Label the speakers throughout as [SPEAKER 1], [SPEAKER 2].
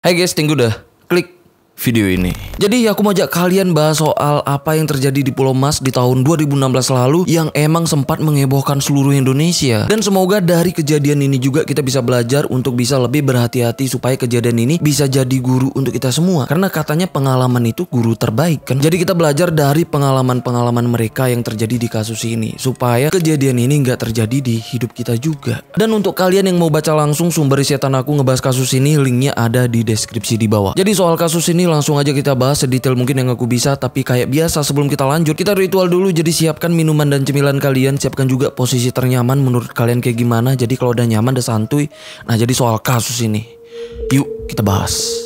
[SPEAKER 1] Hai guys, tunggu dah. Klik video ini. Jadi aku mau ajak kalian bahas soal apa yang terjadi di Pulau Mas di tahun 2016 lalu yang emang sempat mengebohkan seluruh Indonesia. Dan semoga dari kejadian ini juga kita bisa belajar untuk bisa lebih berhati-hati supaya kejadian ini bisa jadi guru untuk kita semua. Karena katanya pengalaman itu guru terbaik kan. Jadi kita belajar dari pengalaman-pengalaman mereka yang terjadi di kasus ini supaya kejadian ini nggak terjadi di hidup kita juga. Dan untuk kalian yang mau baca langsung sumber risetan aku ngebahas kasus ini, linknya ada di deskripsi di bawah. Jadi soal kasus ini langsung aja kita bahas sedetail mungkin yang aku bisa. Tapi kayak biasa sebelum kita lanjut, kita ritual dulu. Jadi siapkan minuman dan cemilan kalian. Siapkan juga posisi ternyaman menurut kalian kayak gimana. Jadi kalau udah nyaman, udah santuy. Nah jadi soal kasus ini, yuk kita bahas.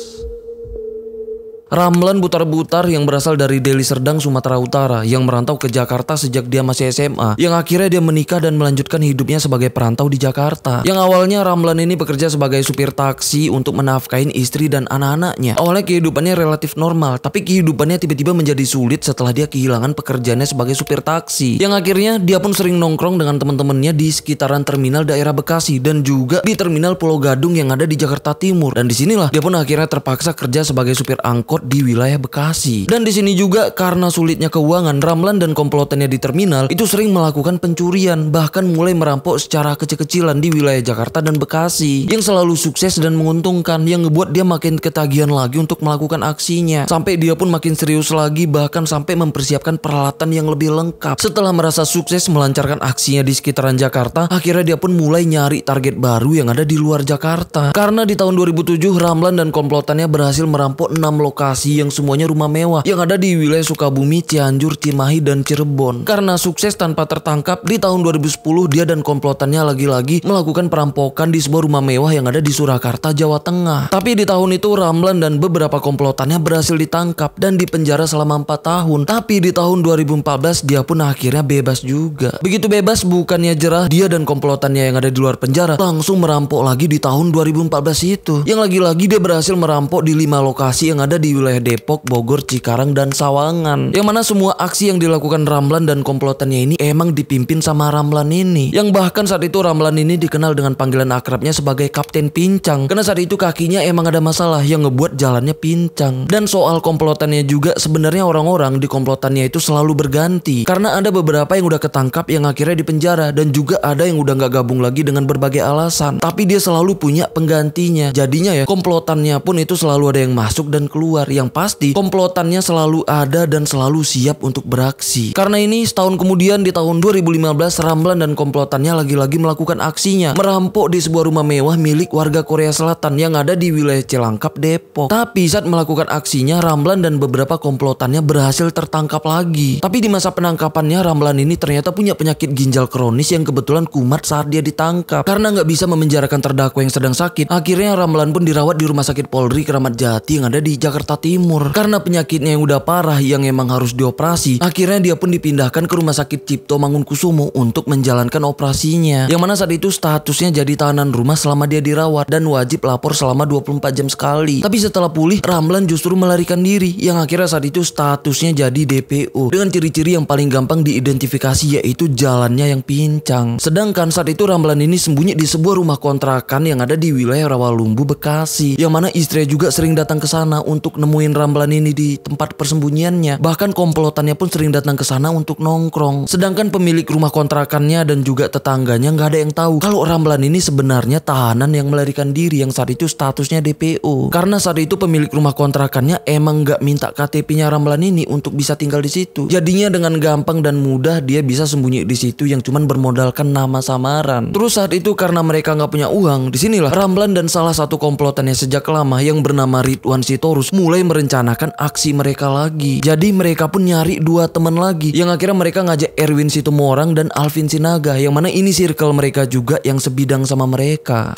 [SPEAKER 1] Ramlan Butar-Butar yang berasal dari Deli Serdang, Sumatera Utara, yang merantau ke Jakarta sejak dia masih SMA, yang akhirnya dia menikah dan melanjutkan hidupnya sebagai perantau di Jakarta. Yang awalnya Ramlan ini bekerja sebagai supir taksi untuk menafkahin istri dan anak-anaknya. Awalnya kehidupannya relatif normal, tapi kehidupannya tiba-tiba menjadi sulit setelah dia kehilangan pekerjaannya sebagai supir taksi. Yang akhirnya dia pun sering nongkrong dengan teman-temannya di sekitaran terminal daerah Bekasi dan juga di terminal Pulau Gadung yang ada di Jakarta Timur. Dan disinilah dia pun akhirnya terpaksa kerja sebagai supir angkot di wilayah Bekasi. Dan di sini juga karena sulitnya keuangan, Ramlan dan komplotannya di terminal itu sering melakukan pencurian, bahkan mulai merampok secara kecil-kecilan di wilayah Jakarta dan Bekasi, yang selalu sukses dan menguntungkan, yang ngebuat dia makin ketagihan lagi untuk melakukan aksinya. Sampai dia pun makin serius lagi, bahkan sampai mempersiapkan peralatan yang lebih lengkap. Setelah merasa sukses melancarkan aksinya di sekitaran Jakarta, akhirnya dia pun mulai nyari target baru yang ada di luar Jakarta. Karena di tahun 2007 Ramlan dan komplotannya berhasil merampok 6 lokasi yang semuanya rumah mewah yang ada di wilayah Sukabumi, Cianjur, Cimahi, dan Cirebon. Karena sukses tanpa tertangkap, di tahun 2010 dia dan komplotannya lagi-lagi melakukan perampokan di sebuah rumah mewah yang ada di Surakarta, Jawa Tengah. Tapi di tahun itu Ramlan dan beberapa komplotannya berhasil ditangkap dan dipenjara selama 4 tahun. Tapi di tahun 2014 dia pun akhirnya bebas juga. Begitu bebas, bukannya jerah, dia dan komplotannya yang ada di luar penjara langsung merampok lagi di tahun 2014 itu. Yang lagi-lagi dia berhasil merampok di 5 lokasi yang ada di wilayah Depok, Bogor, Cikarang, dan Sawangan. Yang mana semua aksi yang dilakukan Ramlan dan komplotannya ini emang dipimpin sama Ramlan ini. Yang bahkan saat itu Ramlan ini dikenal dengan panggilan akrabnya sebagai Kapten Pincang. Karena saat itu kakinya emang ada masalah yang ngebuat jalannya pincang. Dan soal komplotannya juga, sebenarnya orang-orang di komplotannya itu selalu berganti. Karena ada beberapa yang udah ketangkap yang akhirnya dipenjara, dan juga ada yang udah gak gabung lagi dengan berbagai alasan. Tapi dia selalu punya penggantinya. Jadinya ya komplotannya pun itu selalu ada yang masuk dan keluar. Yang pasti komplotannya selalu ada dan selalu siap untuk beraksi. Karena ini setahun kemudian di tahun 2015 Ramlan dan komplotannya lagi-lagi melakukan aksinya, merampok di sebuah rumah mewah milik warga Korea Selatan yang ada di wilayah Cilangkap, Depok. Tapi saat melakukan aksinya, Ramlan dan beberapa komplotannya berhasil tertangkap lagi. Tapi di masa penangkapannya Ramlan ini ternyata punya penyakit ginjal kronis yang kebetulan kumat saat dia ditangkap. Karena nggak bisa memenjarakan terdakwa yang sedang sakit, akhirnya Ramlan pun dirawat di Rumah Sakit Polri Kramat Jati yang ada di Jakarta Timur. Karena penyakitnya yang udah parah yang emang harus dioperasi, akhirnya dia pun dipindahkan ke Rumah Sakit Cipto Mangunkusumo untuk menjalankan operasinya. Yang mana saat itu statusnya jadi tahanan rumah selama dia dirawat dan wajib lapor selama 24 jam sekali. Tapi setelah pulih, Ramlan justru melarikan diri, yang akhirnya saat itu statusnya jadi DPO dengan ciri-ciri yang paling gampang diidentifikasi, yaitu jalannya yang pincang. Sedangkan saat itu Ramlan ini sembunyi di sebuah rumah kontrakan yang ada di wilayah Rawalumbu, Bekasi, yang mana istrinya juga sering datang ke sana untuk nemuin Ramlan ini di tempat persembunyiannya. Bahkan komplotannya pun sering datang ke sana untuk nongkrong. Sedangkan pemilik rumah kontrakannya dan juga tetangganya nggak ada yang tahu kalau Ramlan ini sebenarnya tahanan yang melarikan diri yang saat itu statusnya DPO. Karena saat itu pemilik rumah kontrakannya emang nggak minta KTP-nya Ramlan ini untuk bisa tinggal di situ. Jadinya dengan gampang dan mudah dia bisa sembunyi di situ yang cuman bermodalkan nama samaran. Terus saat itu karena mereka nggak punya uang, disinilah Ramlan dan salah satu komplotannya sejak lama yang bernama Ridwan Sitorus mulai merencanakan aksi mereka lagi. Jadi mereka pun nyari 2 teman lagi, yang akhirnya mereka ngajak Erwin Situmorang dan Alvin Sinaga, yang mana ini circle mereka juga yang sebidang sama mereka.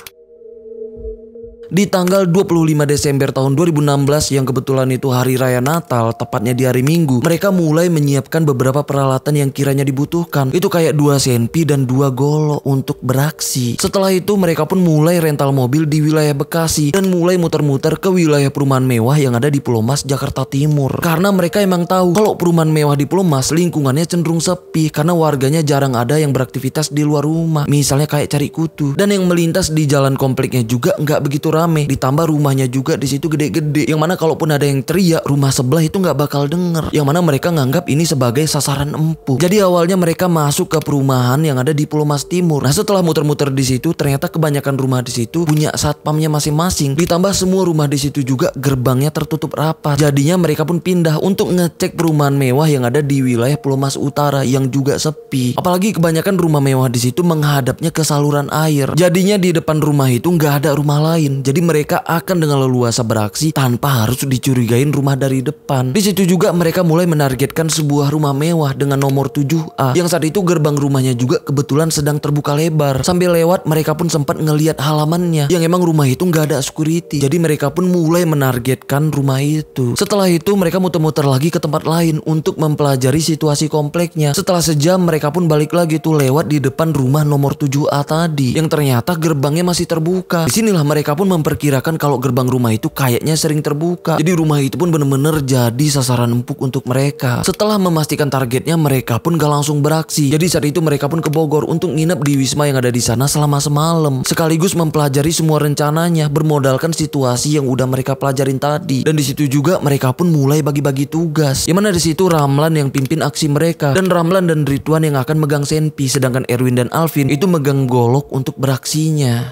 [SPEAKER 1] Di tanggal 25 Desember tahun 2016 yang kebetulan itu hari raya Natal, tepatnya di hari Minggu, mereka mulai menyiapkan beberapa peralatan yang kiranya dibutuhkan. Itu kayak 2 senpi dan 2 golok untuk beraksi. Setelah itu mereka pun mulai rental mobil di wilayah Bekasi dan mulai muter-muter ke wilayah perumahan mewah yang ada di Pulau Mas, Jakarta Timur. Karena mereka emang tahu kalau perumahan mewah di Pulau Mas lingkungannya cenderung sepi karena warganya jarang ada yang beraktivitas di luar rumah, misalnya kayak cari kutu. Dan yang melintas di jalan kompleknya juga nggak begitu ramai. rame. Ditambah rumahnya juga di situ gede-gede, yang mana kalaupun ada yang teriak, rumah sebelah itu nggak bakal denger. Yang mana mereka nganggap ini sebagai sasaran empuk. Jadi awalnya mereka masuk ke perumahan yang ada di Pulau Mas Timur. Nah setelah muter-muter di situ, ternyata kebanyakan rumah di situ punya satpamnya masing-masing. Ditambah semua rumah di situ juga gerbangnya tertutup rapat. Jadinya mereka pun pindah untuk ngecek perumahan mewah yang ada di wilayah Pulau Mas Utara yang juga sepi. Apalagi kebanyakan rumah mewah di situ menghadapnya ke saluran air. Jadinya di depan rumah itu nggak ada rumah lain. Jadi mereka akan dengan leluasa beraksi tanpa harus dicurigain rumah dari depan. Di situ juga mereka mulai menargetkan sebuah rumah mewah dengan nomor 7A yang saat itu gerbang rumahnya juga kebetulan sedang terbuka lebar. Sambil lewat mereka pun sempat ngelihat halamannya yang emang rumah itu nggak ada security. Jadi mereka pun mulai menargetkan rumah itu. Setelah itu mereka muter-muter lagi ke tempat lain untuk mempelajari situasi kompleknya. Setelah sejam mereka pun balik lagi tuh lewat di depan rumah nomor 7A tadi yang ternyata gerbangnya masih terbuka. Disinilah mereka pun memperkirakan kalau gerbang rumah itu kayaknya sering terbuka. Jadi rumah itu pun bener-bener jadi sasaran empuk untuk mereka. Setelah memastikan targetnya mereka pun gak langsung beraksi. Jadi saat itu mereka pun ke Bogor untuk nginep di Wisma yang ada di sana selama semalam. Sekaligus mempelajari semua rencananya bermodalkan situasi yang udah mereka pelajarin tadi. Dan di situ juga mereka pun mulai bagi-bagi tugas. Yang mana di situ Ramlan yang pimpin aksi mereka dan Ramlan dan Ridwan yang akan megang senpi, sedangkan Erwin dan Alvin itu megang golok untuk beraksinya.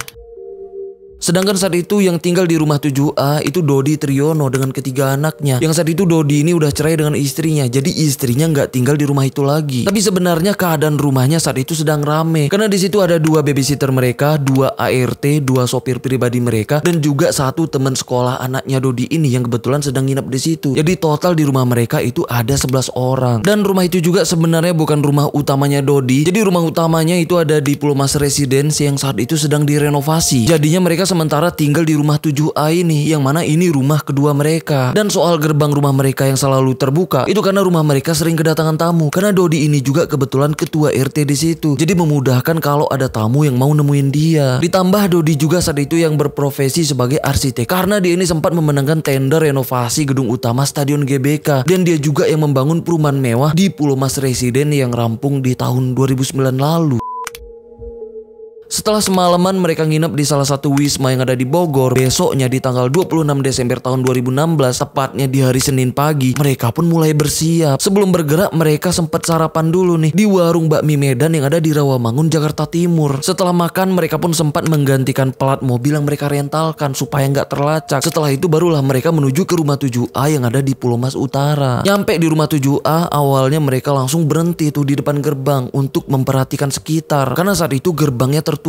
[SPEAKER 1] Sedangkan saat itu yang tinggal di rumah 7A itu Dodi Triyono dengan ketiga anaknya. Yang saat itu Dodi ini udah cerai dengan istrinya. Jadi istrinya nggak tinggal di rumah itu lagi. Tapi sebenarnya keadaan rumahnya saat itu sedang rame. Karena di situ ada 2 babysitter mereka, 2 ART, 2 sopir pribadi mereka, dan juga 1 teman sekolah anaknya Dodi ini yang kebetulan sedang nginep di situ. Jadi total di rumah mereka itu ada 11 orang. Dan rumah itu juga sebenarnya bukan rumah utamanya Dodi. Jadi rumah utamanya itu ada di Pulau Mas Residence yang saat itu sedang direnovasi. Jadinya mereka sementara tinggal di rumah 7A ini, yang mana ini rumah kedua mereka. Dan soal gerbang rumah mereka yang selalu terbuka, itu karena rumah mereka sering kedatangan tamu. Karena Dodi ini juga kebetulan ketua RT di situ. Jadi memudahkan kalau ada tamu yang mau nemuin dia. Ditambah Dodi juga saat itu yang berprofesi sebagai arsitek. Karena dia ini sempat memenangkan tender renovasi gedung utama Stadion GBK. Dan dia juga yang membangun perumahan mewah di Pulau Mas Residence yang rampung di tahun 2009 lalu. Setelah semalaman mereka nginep di salah satu wisma yang ada di Bogor, besoknya di tanggal 26 Desember tahun 2016, tepatnya di hari Senin pagi, mereka pun mulai bersiap. Sebelum bergerak, mereka sempat sarapan dulu nih di warung bakmi Medan yang ada di Rawamangun, Jakarta Timur. Setelah makan, mereka pun sempat menggantikan plat mobil yang mereka rentalkan supaya nggak terlacak. Setelah itu barulah mereka menuju ke rumah 7A yang ada di Pulau Mas Utara. Nyampe di rumah 7A, awalnya mereka langsung berhenti tuh di depan gerbang untuk memperhatikan sekitar. Karena saat itu gerbangnya tertutup.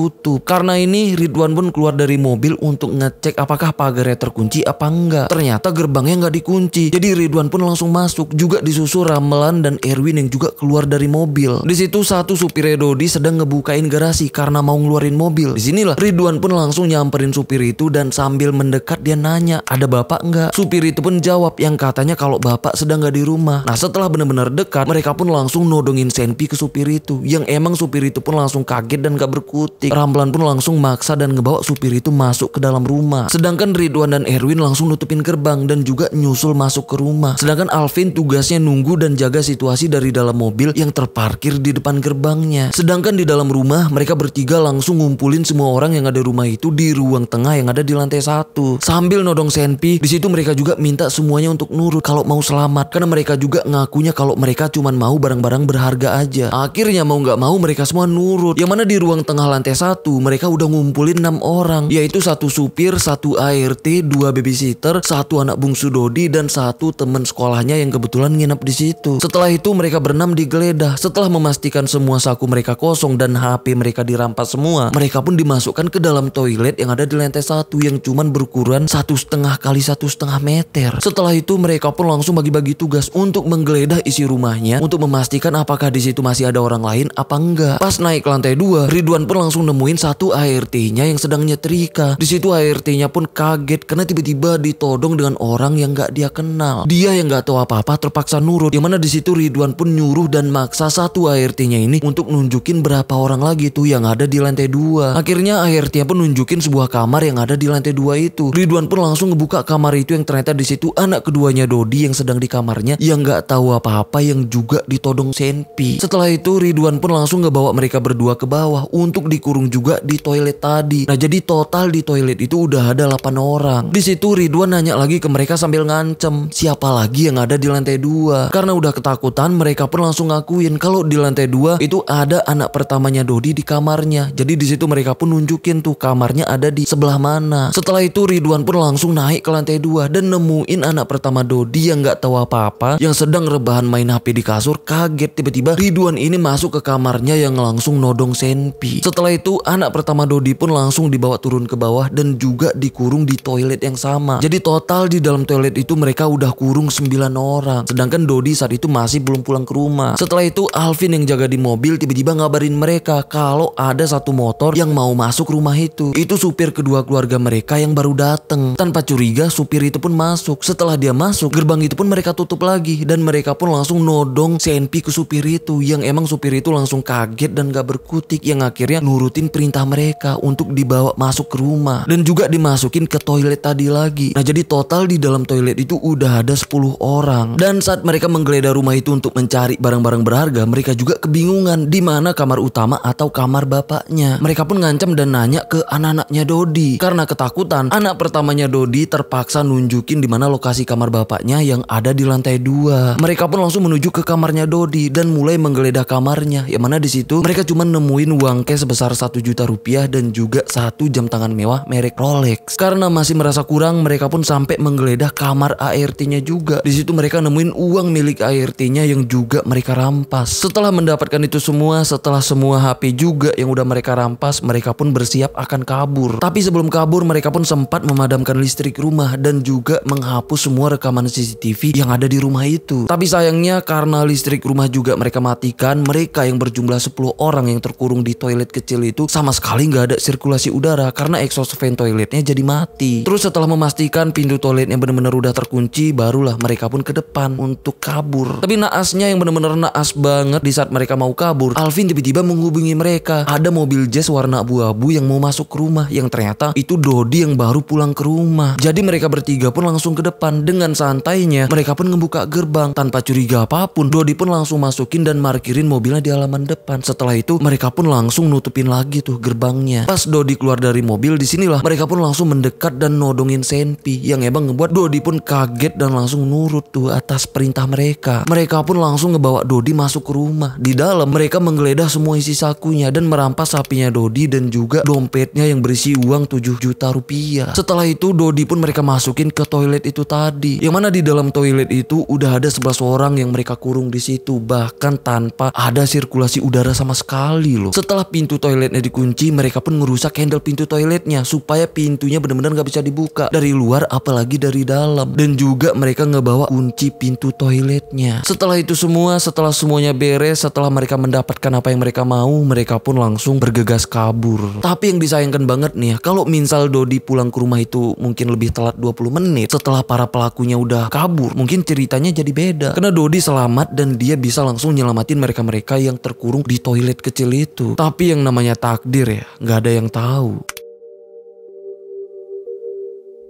[SPEAKER 1] Karena ini Ridwan pun keluar dari mobil untuk ngecek apakah pagarnya terkunci apa enggak. Ternyata gerbangnya nggak dikunci. Jadi Ridwan pun langsung masuk, juga disusul Ramlan dan Erwin yang juga keluar dari mobil. Di situ satu supir Dodi sedang ngebukain garasi karena mau ngeluarin mobil. Disinilah Ridwan pun langsung nyamperin supir itu dan sambil mendekat dia nanya, ada bapak enggak? Supir itu pun jawab yang katanya kalau bapak sedang nggak di rumah. Nah setelah benar-benar dekat, mereka pun langsung nodongin senpi ke supir itu. Yang emang supir itu pun langsung kaget dan gak berkutik. Ramlan pun langsung maksa dan ngebawa supir itu masuk ke dalam rumah. Sedangkan Ridwan dan Erwin langsung nutupin gerbang dan juga nyusul masuk ke rumah. Sedangkan Alvin tugasnya nunggu dan jaga situasi dari dalam mobil yang terparkir di depan gerbangnya. Sedangkan di dalam rumah mereka bertiga langsung ngumpulin semua orang yang ada di rumah itu di ruang tengah yang ada di lantai 1. Sambil nodong senpi, di situ mereka juga minta semuanya untuk nurut kalau mau selamat. Karena mereka juga ngakunya kalau mereka cuma mau barang-barang berharga aja. Akhirnya mau nggak mau mereka semua nurut. Yang mana di ruang tengah lantai 1 mereka udah ngumpulin 6 orang, yaitu 1 supir, 1 ART, 2 babysitter, 1 anak bungsu Dodi, dan 1 teman sekolahnya yang kebetulan nginep di situ. Setelah itu mereka berenam digeledah. Setelah memastikan semua saku mereka kosong dan HP mereka dirampas semua, mereka pun dimasukkan ke dalam toilet yang ada di lantai 1 yang cuman berukuran 1,5 kali 1,5 meter. Setelah itu mereka pun langsung bagi-bagi tugas untuk menggeledah isi rumahnya untuk memastikan apakah di situ masih ada orang lain apa enggak. Pas naik ke lantai 2, Ridwan pun langsung nemuin 1 ART-nya yang sedang nyetrika. Di situ ART-nya pun kaget karena tiba-tiba ditodong dengan orang yang gak dia kenal. Dia yang gak tahu apa-apa terpaksa nurut. Yang mana di situ Ridwan pun nyuruh dan maksa 1 ART-nya ini untuk nunjukin berapa orang lagi tuh yang ada di lantai 2. Akhirnya ART-nya pun nunjukin sebuah kamar yang ada di lantai 2 itu. Ridwan pun langsung ngebuka kamar itu yang ternyata di situ anak keduanya Dodi yang sedang di kamarnya yang gak tahu apa-apa yang juga ditodong senpi. Setelah itu Ridwan pun langsung ngebawa mereka berdua ke bawah untuk dikurung dikurung juga di toilet tadi. Nah jadi total di toilet itu udah ada 8 orang. Di situ Ridwan nanya lagi ke mereka sambil ngancem siapa lagi yang ada di lantai 2. Karena udah ketakutan mereka pun langsung ngakuin kalau di lantai 2 itu ada anak pertamanya Dodi di kamarnya. Jadi di situ mereka pun nunjukin tuh kamarnya ada di sebelah mana. Setelah itu Ridwan pun langsung naik ke lantai 2 dan nemuin anak pertama Dodi yang gak tahu apa-apa yang sedang rebahan main HP di kasur. Kaget tiba-tiba Ridwan ini masuk ke kamarnya yang langsung nodong Senpi. Setelah itu anak pertama Dodi pun langsung dibawa turun ke bawah dan juga dikurung di toilet yang sama. Jadi total di dalam toilet itu mereka udah kurung 9 orang. Sedangkan Dodi saat itu masih belum pulang ke rumah. Setelah itu Alvin yang jaga di mobil tiba-tiba ngabarin mereka kalau ada satu motor yang mau masuk rumah itu. Itu supir kedua keluarga mereka yang baru datang. Tanpa curiga supir itu pun masuk. Setelah dia masuk, gerbang itu pun mereka tutup lagi dan mereka pun langsung nodong Senpi ke supir itu. Yang emang supir itu langsung kaget dan gak berkutik, yang akhirnya nurutin perintah mereka untuk dibawa masuk ke rumah dan juga dimasukin ke toilet tadi lagi. Nah jadi total di dalam toilet itu udah ada 10 orang. Dan saat mereka menggeledah rumah itu untuk mencari barang-barang berharga, mereka juga kebingungan di mana kamar utama atau kamar bapaknya. Mereka pun ngancam dan nanya ke anak-anaknya Dodi. Karena ketakutan, anak pertamanya Dodi terpaksa nunjukin di mana lokasi kamar bapaknya yang ada di lantai 2. Mereka pun langsung menuju ke kamarnya Dodi dan mulai menggeledah kamarnya. Yang mana di situ mereka cuma nemuin uang cash sebesar 1 juta rupiah dan juga 1 jam tangan mewah merek Rolex. Karena masih merasa kurang, mereka pun sampai menggeledah kamar ART-nya juga. Di situ mereka nemuin uang milik ART-nya yang juga mereka rampas. Setelah mendapatkan itu semua, setelah semua HP juga yang udah mereka rampas, mereka pun bersiap akan kabur. Tapi sebelum kabur, mereka pun sempat memadamkan listrik rumah dan juga menghapus semua rekaman CCTV yang ada di rumah itu. Tapi sayangnya karena listrik rumah juga mereka matikan, mereka yang berjumlah 10 orang yang terkurung di toilet kecil itu sama sekali nggak ada sirkulasi udara karena exhaust fan toiletnya jadi mati. Terus setelah memastikan pintu toiletnya benar-benar udah terkunci, barulah mereka pun ke depan untuk kabur. Tapi naasnya yang benar-benar naas banget, di saat mereka mau kabur, Alvin tiba-tiba menghubungi mereka. Ada mobil jazz warna abu-abu yang mau masuk ke rumah, yang ternyata itu Dodi yang baru pulang ke rumah. Jadi mereka bertiga pun langsung ke depan. Dengan santainya mereka pun ngebuka gerbang tanpa curiga apapun. Dodi pun langsung masukin dan parkirin mobilnya di halaman depan. Setelah itu mereka pun langsung nutupin lagi tuh gerbangnya. Pas Dodi keluar dari mobil, disinilah mereka pun langsung mendekat dan nodongin Senpi, yang emang ngebuat Dodi pun kaget dan langsung nurut tuh atas perintah mereka. Mereka pun langsung ngebawa Dodi masuk ke rumah. Di dalam mereka menggeledah semua isi sakunya dan merampas sapinya Dodi dan juga dompetnya yang berisi uang 7 juta rupiah. Setelah itu Dodi pun mereka masukin ke toilet itu tadi, yang mana di dalam toilet itu udah ada 11 orang yang mereka kurung di situ, bahkan tanpa ada sirkulasi udara sama sekali loh. Setelah pintu toiletnya dikunci, mereka pun ngerusak handle pintu toiletnya supaya pintunya benar-benar gak bisa dibuka dari luar apalagi dari dalam. Dan juga mereka ngebawa kunci pintu toiletnya. Setelah itu semua, setelah semuanya beres, setelah mereka mendapatkan apa yang mereka mau, mereka pun langsung bergegas kabur. Tapi yang disayangkan banget nih ya, kalau misal Dodi pulang ke rumah itu mungkin lebih telat 20 menit setelah para pelakunya udah kabur, mungkin ceritanya jadi beda. Karena Dodi selamat dan dia bisa langsung nyelamatin mereka-mereka yang terkurung di toilet kecil itu. Tapi yang namanya takdir ya, nggak ada yang tahu.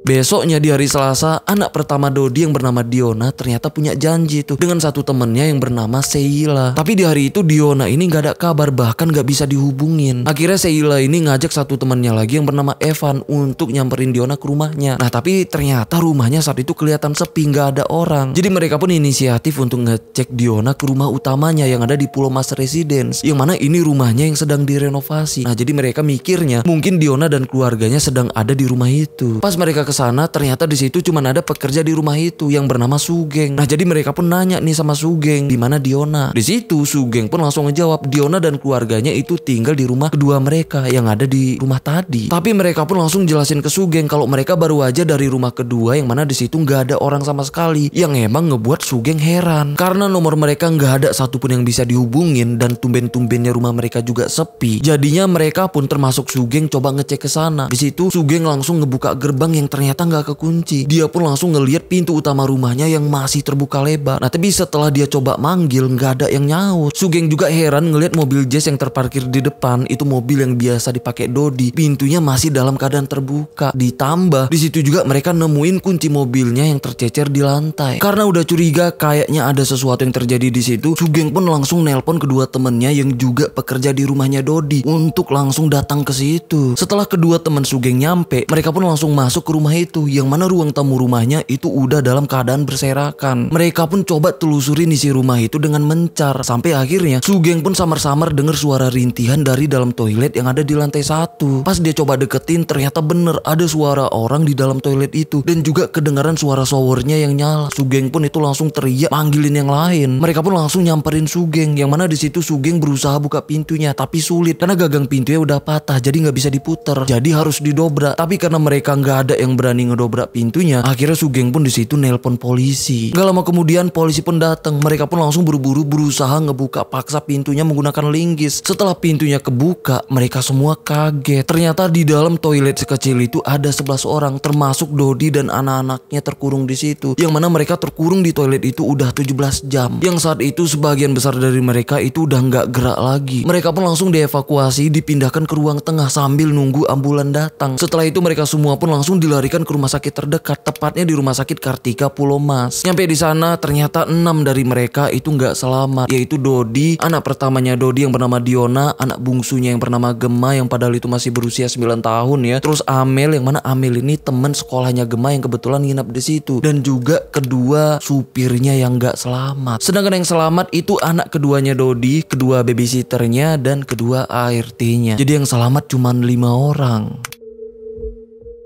[SPEAKER 1] Besoknya di hari Selasa, anak pertama Dodi yang bernama Diona ternyata punya janji tuh dengan satu temennya yang bernama Sheila. Tapi di hari itu Diona ini gak ada kabar, bahkan gak bisa dihubungin. Akhirnya Sheila ini ngajak satu temennya lagi yang bernama Evan untuk nyamperin Diona ke rumahnya. Nah tapi ternyata rumahnya saat itu kelihatan sepi, gak ada orang. Jadi mereka pun inisiatif untuk ngecek Diona ke rumah utamanya yang ada di Pulau Mas Residence, yang mana ini rumahnya yang sedang direnovasi. Nah jadi mereka mikirnya mungkin Diona dan keluarganya sedang ada di rumah itu. Pas mereka ke sana, ternyata di situ cuma ada pekerja di rumah itu yang bernama Sugeng. Nah jadi mereka pun nanya nih sama Sugeng, di mana Diona. Di situ Sugeng pun langsung ngejawab Diona dan keluarganya itu tinggal di rumah kedua mereka yang ada di rumah tadi. Tapi mereka pun langsung jelasin ke Sugeng kalau mereka baru aja dari rumah kedua yang mana di situ nggak ada orang sama sekali. Yang emang ngebuat Sugeng heran karena nomor mereka nggak ada satupun yang bisa dihubungin dan tumben-tumbennya rumah mereka juga sepi. Jadinya mereka pun termasuk Sugeng coba ngecek ke sana. Di situ Sugeng langsung ngebuka gerbang yang ternyata nggak kekunci. Dia pun langsung ngelihat pintu utama rumahnya yang masih terbuka lebar. Nah tapi setelah dia coba manggil nggak ada yang nyaut. Sugeng juga heran ngelihat mobil Jess yang terparkir di depan. Itu mobil yang biasa dipakai Dodi. Pintunya masih dalam keadaan terbuka. Ditambah di situ juga mereka nemuin kunci mobilnya yang tercecer di lantai. Karena udah curiga kayaknya ada sesuatu yang terjadi di situ, Sugeng pun langsung nelpon kedua temennya yang juga pekerja di rumahnya Dodi untuk langsung datang ke situ. Setelah kedua teman Sugeng nyampe, mereka pun langsung masuk ke rumah itu, yang mana ruang tamu rumahnya itu udah dalam keadaan berserakan. Mereka pun coba telusurin isi rumah itu dengan mencar, sampai akhirnya Sugeng pun samar-samar dengar suara rintihan dari dalam toilet yang ada di lantai 1. Pas dia coba deketin, ternyata bener ada suara orang di dalam toilet itu, dan juga kedengaran suara showernya yang nyala. Sugeng pun itu langsung teriak manggilin yang lain. Mereka pun langsung nyamperin Sugeng, yang mana di situ Sugeng berusaha buka pintunya tapi sulit karena gagang pintunya udah patah, jadi nggak bisa diputer, jadi harus didobrak. Tapi karena mereka nggak ada yang berani ngedobrak pintunya, akhirnya Sugeng pun di situ nelpon polisi. Gak lama kemudian polisi pun datang. Mereka pun langsung buru-buru berusaha ngebuka paksa pintunya menggunakan linggis. Setelah pintunya kebuka, mereka semua kaget. Ternyata di dalam toilet sekecil itu ada 11 orang, termasuk Dodi dan anak-anaknya terkurung di situ. Yang mana mereka terkurung di toilet itu udah 17 jam. Yang saat itu sebagian besar dari mereka itu udah nggak gerak lagi. Mereka pun langsung dievakuasi, dipindahkan ke ruang tengah sambil nunggu ambulan datang. Setelah itu mereka semua pun langsung dilarikan ke rumah sakit terdekat, tepatnya di Rumah Sakit Kartika Pulau Mas. Nyampe di sana ternyata 6 dari mereka itu nggak selamat, yaitu Dodi, anak pertamanya Dodi yang bernama Diona, anak bungsunya yang bernama Gema yang padahal itu masih berusia 9 tahun ya. Terus Amel, yang mana Amel ini teman sekolahnya Gema yang kebetulan nginap di situ, dan juga kedua supirnya yang nggak selamat. Sedangkan yang selamat itu anak keduanya Dodi, kedua babysitternya, dan kedua ART-nya. Jadi yang selamat cuma 5 orang.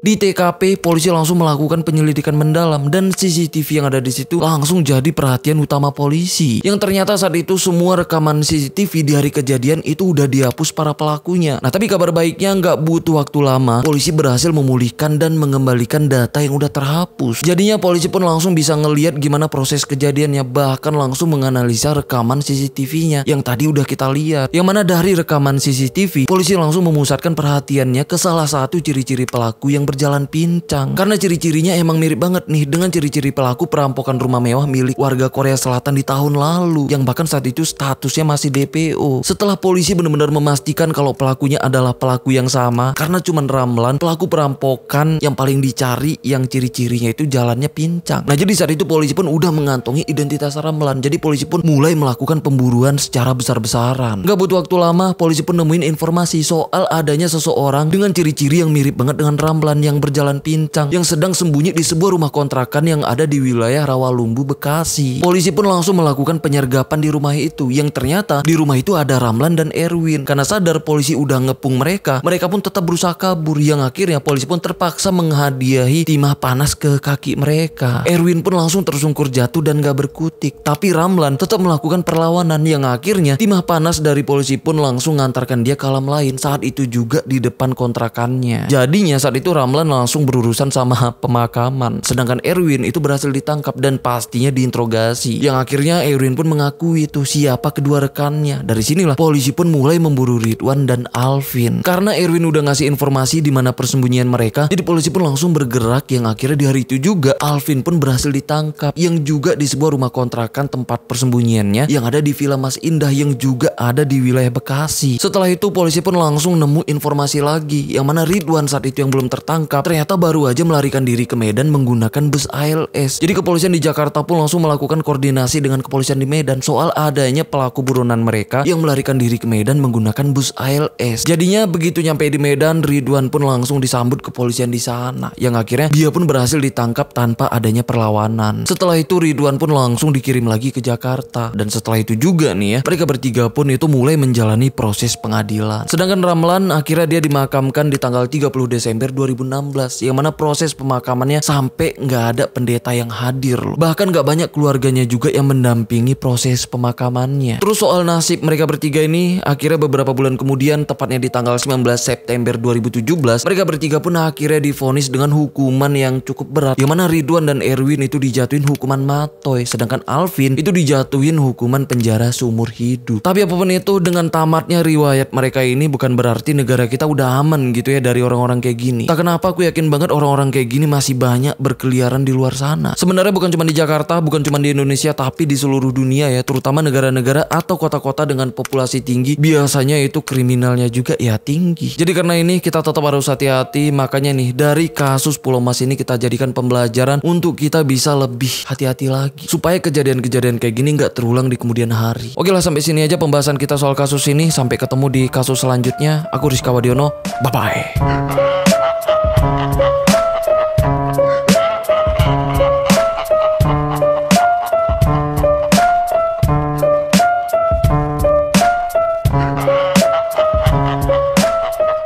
[SPEAKER 1] Di TKP, polisi langsung melakukan penyelidikan mendalam dan CCTV yang ada di situ langsung jadi perhatian utama polisi. Yang ternyata saat itu semua rekaman CCTV di hari kejadian itu udah dihapus para pelakunya. Nah tapi kabar baiknya nggak butuh waktu lama, polisi berhasil memulihkan dan mengembalikan data yang udah terhapus. Jadinya polisi pun langsung bisa ngeliat gimana proses kejadiannya, bahkan langsung menganalisa rekaman CCTV-nya yang tadi udah kita lihat. Yang mana dari rekaman CCTV, polisi langsung memusatkan perhatiannya ke salah satu ciri-ciri pelaku yang berjalan pincang. Karena ciri-cirinya emang mirip banget nih dengan ciri-ciri pelaku perampokan rumah mewah milik warga Korea Selatan di tahun lalu, yang bahkan saat itu statusnya masih DPO. Setelah polisi benar-benar memastikan kalau pelakunya adalah pelaku yang sama, karena cuman Ramlan, pelaku perampokan yang paling dicari yang ciri-cirinya itu jalannya pincang. Nah jadi saat itu polisi pun udah mengantongi identitas Ramlan. Jadi polisi pun mulai melakukan pemburuan secara besar-besaran. Gak butuh waktu lama, polisi pun nemuin informasi soal adanya seseorang dengan ciri-ciri yang mirip banget dengan Ramlan yang berjalan pincang, yang sedang sembunyi di sebuah rumah kontrakan yang ada di wilayah Rawalumbu, Bekasi. Polisi pun langsung melakukan penyergapan di rumah itu, yang ternyata di rumah itu ada Ramlan dan Erwin. Karena sadar polisi udah ngepung mereka, mereka pun tetap berusaha kabur, yang akhirnya polisi pun terpaksa menghadiahi timah panas ke kaki mereka. Erwin pun langsung tersungkur jatuh dan gak berkutik, tapi Ramlan tetap melakukan perlawanan, yang akhirnya timah panas dari polisi pun langsung ngantarkan dia ke alam lain, saat itu juga di depan kontrakannya. Jadinya saat itu Ramlan langsung berurusan sama pemakaman, sedangkan Erwin itu berhasil ditangkap dan pastinya diinterogasi, yang akhirnya Erwin pun mengakui itu siapa kedua rekannya. Dari sinilah polisi pun mulai memburu Ridwan dan Alvin. Karena Erwin udah ngasih informasi di mana persembunyian mereka, jadi polisi pun langsung bergerak, yang akhirnya di hari itu juga Alvin pun berhasil ditangkap, yang juga di sebuah rumah kontrakan tempat persembunyiannya yang ada di Villa Mas Indah yang juga ada di wilayah Bekasi. Setelah itu polisi pun langsung nemu informasi lagi, yang mana Ridwan saat itu yang belum tertangkap ternyata baru aja melarikan diri ke Medan menggunakan bus ALS. Jadi kepolisian di Jakarta pun langsung melakukan koordinasi dengan kepolisian di Medan soal adanya pelaku buronan mereka yang melarikan diri ke Medan menggunakan bus ALS. Jadinya begitu nyampe di Medan, Ridwan pun langsung disambut kepolisian di sana, yang akhirnya dia pun berhasil ditangkap tanpa adanya perlawanan. Setelah itu Ridwan pun langsung dikirim lagi ke Jakarta, dan setelah itu juga nih ya, mereka bertiga pun itu mulai menjalani proses pengadilan. Sedangkan Ramlan akhirnya dia dimakamkan di tanggal 30 Desember 2016, yang mana proses pemakamannya sampai nggak ada pendeta yang hadir loh. Bahkan nggak banyak keluarganya juga yang mendampingi proses pemakamannya. Terus soal nasib mereka bertiga ini, akhirnya beberapa bulan kemudian, tepatnya di tanggal 19 September 2017, mereka bertiga pun akhirnya divonis dengan hukuman yang cukup berat, yang mana Ridwan dan Erwin itu dijatuhin hukuman matoy, sedangkan Alvin itu dijatuhin hukuman penjara seumur hidup. Tapi apapun itu, dengan tamatnya riwayat mereka ini bukan berarti negara kita udah aman gitu ya dari orang-orang kayak gini. Tak kenapa kenapa aku yakin banget orang-orang kayak gini masih banyak berkeliaran di luar sana. Sebenarnya bukan cuma di Jakarta, bukan cuma di Indonesia, tapi di seluruh dunia ya, terutama negara-negara atau kota-kota dengan populasi tinggi, biasanya itu kriminalnya juga ya tinggi. Jadi karena ini kita tetap harus hati-hati. Makanya nih, dari kasus Pulau Mas ini kita jadikan pembelajaran untuk kita bisa lebih hati-hati lagi, supaya kejadian-kejadian kayak gini nggak terulang di kemudian hari. Oke lah, sampai sini aja pembahasan kita soal kasus ini. Sampai ketemu di kasus selanjutnya. Aku Rizka Wadiono, bye-bye.